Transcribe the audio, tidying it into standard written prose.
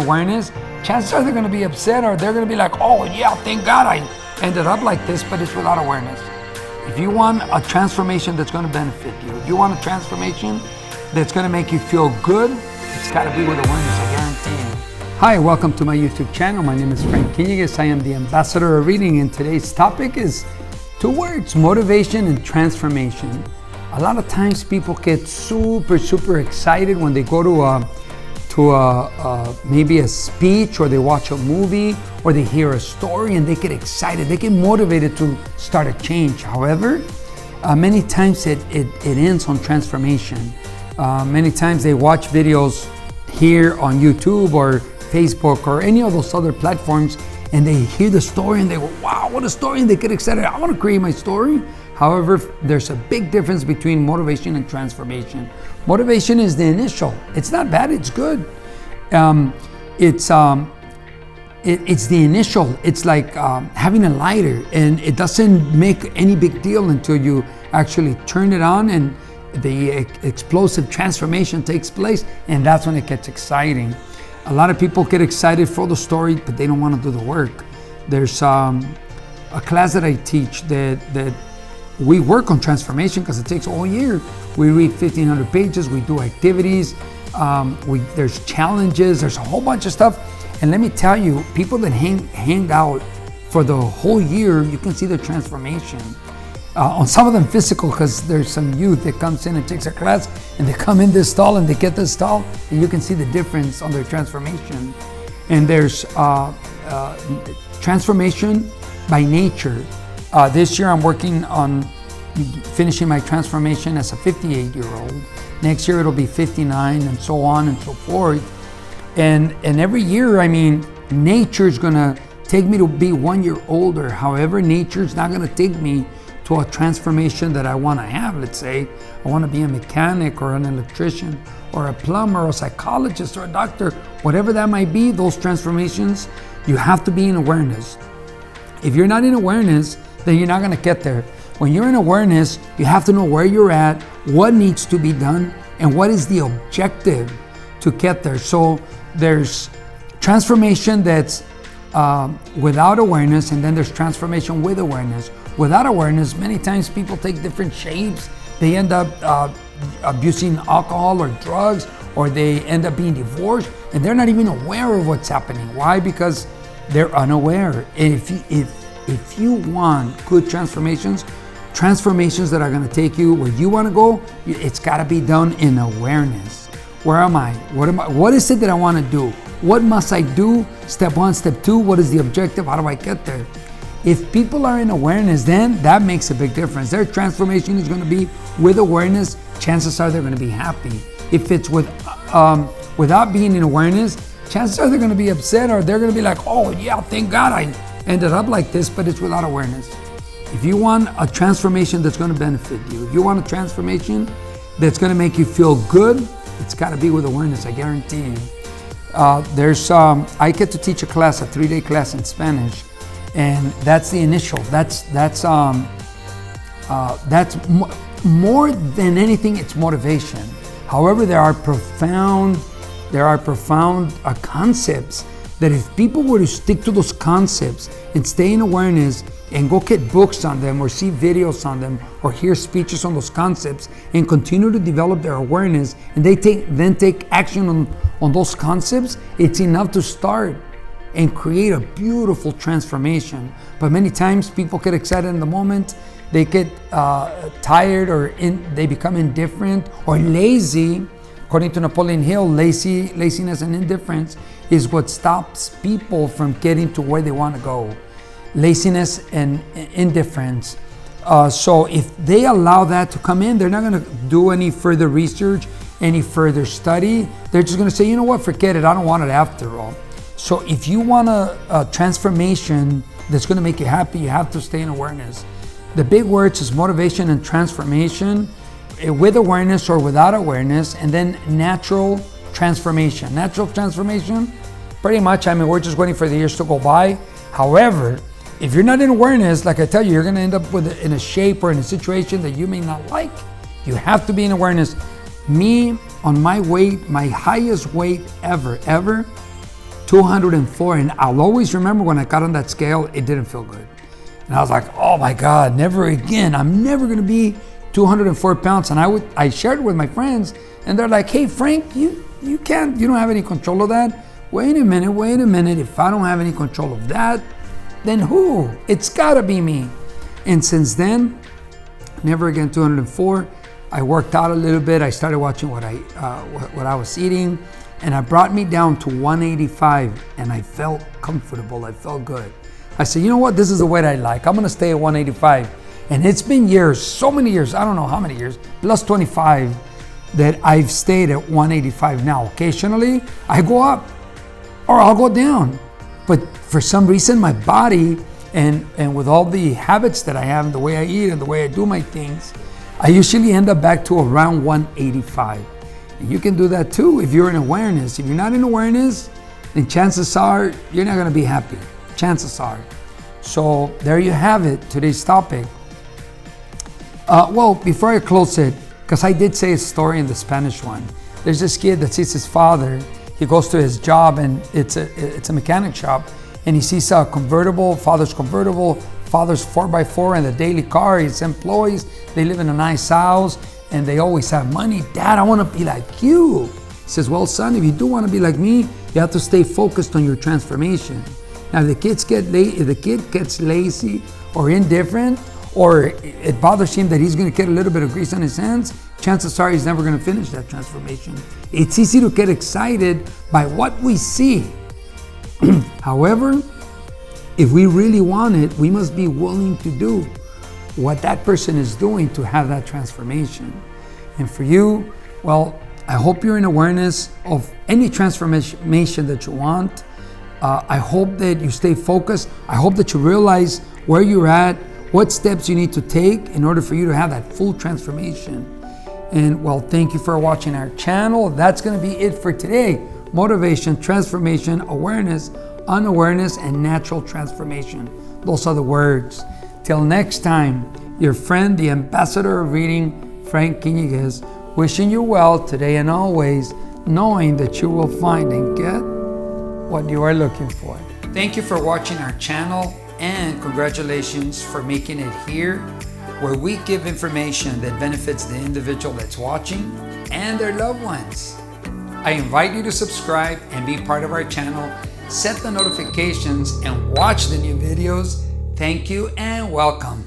awareness, chances are they're going to be upset, or they're going to be like, oh yeah, thank God I ended up like this, but it's without awareness. If you want a transformation that's going to benefit you, if you want a transformation that's going to make you feel good, it's got to be with awareness, I guarantee you. Hi, welcome to my YouTube channel. My name is Frank Quiniguez. I am the ambassador of reading, and today's topic is two words: motivation and transformation. A lot of times people get super excited when they go to maybe a speech, or they watch a movie, or they hear a story, and they get excited, they get motivated to start a change. However, many times it ends on transformation. Many times they watch videos here on YouTube or Facebook or any of those other platforms, and they hear the story and they go, wow, what a story, and they get excited, I want to create my story. However, there's a big difference between motivation and transformation. Motivation is the initial. It's not bad, it's good. It's the initial. It's like having a lighter, and it doesn't make any big deal until you actually turn it on and the explosive transformation takes place, and that's when it gets exciting. A lot of people get excited for the story, but they don't want to do the work. There's a class that I teach that we work on transformation because it takes all year. We read 1,500 pages, we do activities, there's challenges, there's a whole bunch of stuff. And let me tell you, people that hang out for the whole year, you can see their transformation. On some of them physical, because there's some youth that comes in and takes a class, and they come in this stall and they get this stall, and you can see the difference on their transformation. And there's transformation by nature. This year I'm working on finishing my transformation as a 58-year-old. Next year it'll be 59, and so on and so forth. And every year, I mean, nature's gonna take me to be 1 year older. However, nature's not gonna take me to a transformation that I wanna have. Let's say I wanna be a mechanic or an electrician or a plumber or a psychologist or a doctor, whatever that might be, those transformations, you have to be in awareness. If you're not in awareness, then you're not gonna get there. When you're in awareness, you have to know where you're at, what needs to be done, and what is the objective to get there. So there's transformation that's without awareness, and then there's transformation with awareness. Without awareness, many times people take different shapes. They end up abusing alcohol or drugs, or they end up being divorced, and they're not even aware of what's happening. Why? Because they're unaware. If you want good transformations that are going to take you where you want to go, it's got to be done in awareness. Where am I? What is it that I want to do? What must I do? Step one, step two, what is the objective? How do I get there? If people are in awareness, then that makes a big difference. Their transformation is going to be with awareness. Chances are they're going to be happy. If it's without being in awareness, chances are they're going to be upset, or they're going to be like, oh yeah, thank God I ended up like this, but it's without awareness. If you want a transformation that's going to benefit you, if you want a transformation that's going to make you feel good, it's got to be with awareness, I guarantee you. I get to teach a class, a 3-day class in Spanish, and that's the initial. That's more than anything, it's motivation. However, there are profound concepts that if people were to stick to those concepts and stay in awareness and go get books on them, or see videos on them, or hear speeches on those concepts, and continue to develop their awareness, and they take action on those concepts, it's enough to start and create a beautiful transformation. But many times people get excited in the moment, they get tired, or they become indifferent or lazy. According to Napoleon Hill, laziness and indifference is what stops people from getting to where they want to go. Laziness and indifference. So if they allow that to come in, they're not going to do any further research, any further study. They're just going to say, you know what, forget it, I don't want it after all. So if you want a transformation that's going to make you happy, you have to stay in awareness. The big words is motivation and transformation, with awareness or without awareness, and then natural transformation. Natural transformation, pretty much, I mean, we're just waiting for the years to go by. However, if you're not in awareness, like I tell you, you're going to end up in a shape or in a situation that you may not like. You have to be in awareness. Me, on my weight, my highest weight ever, 204. And I'll always remember when I got on that scale, it didn't feel good. And I was like, oh my God, never again. I'm never gonna be 204 pounds. And I shared it with my friends, and they're like, hey, Frank, you don't have any control of that. Wait a minute. If I don't have any control of that, then who? It's gotta be me. And since then, never again 204. I worked out a little bit. I started watching what I was eating, and it brought me down to 185, and I felt comfortable. I felt good. I said, you know what? This is the weight I like. I'm gonna stay at 185. And it's been years, so many years, I don't know how many years, plus 25, that I've stayed at 185 now. Occasionally, I go up or I'll go down. But for some reason, my body, and with all the habits that I have, and the way I eat and the way I do my things, I usually end up back to around 185. And you can do that too if you're in awareness. If you're not in awareness, then chances are you're not gonna be happy. Chances are. So there you have it, today's topic. Well, before I close it, because I did say a story in the Spanish one. There's this kid that sees his father. He goes to his job, and it's a mechanic shop, and he sees a convertible, father's 4x4 and the daily car. His employees, they live in a nice house, and they always have money. Dad, I want to be like you. He says, well, son, if you do want to be like me, you have to stay focused on your transformation. Now, if the kid gets lazy or indifferent, or it bothers him that he's going to get a little bit of grease on his hands, chances are he's never going to finish that transformation. It's easy to get excited by what we see. However, if we really want it, we must be willing to do what that person is doing to have that transformation. And for you, well, I hope you're in awareness of any transformation that you want. I hope that you stay focused. I hope that you realize where you're at, what steps you need to take in order for you to have that full transformation. And well, thank you for watching our channel. That's going to be it for today. Motivation, transformation, awareness, unawareness, and natural transformation. Those are the words. Till next time, your friend, the ambassador of reading, Frank Quiniguez, wishing you well today and always, knowing that you will find and get what you are looking for. Thank you for watching our channel, and congratulations for making it here, where we give information that benefits the individual that's watching and their loved ones. I invite you to subscribe and be part of our channel, set the notifications, and watch the new videos. Thank you and welcome.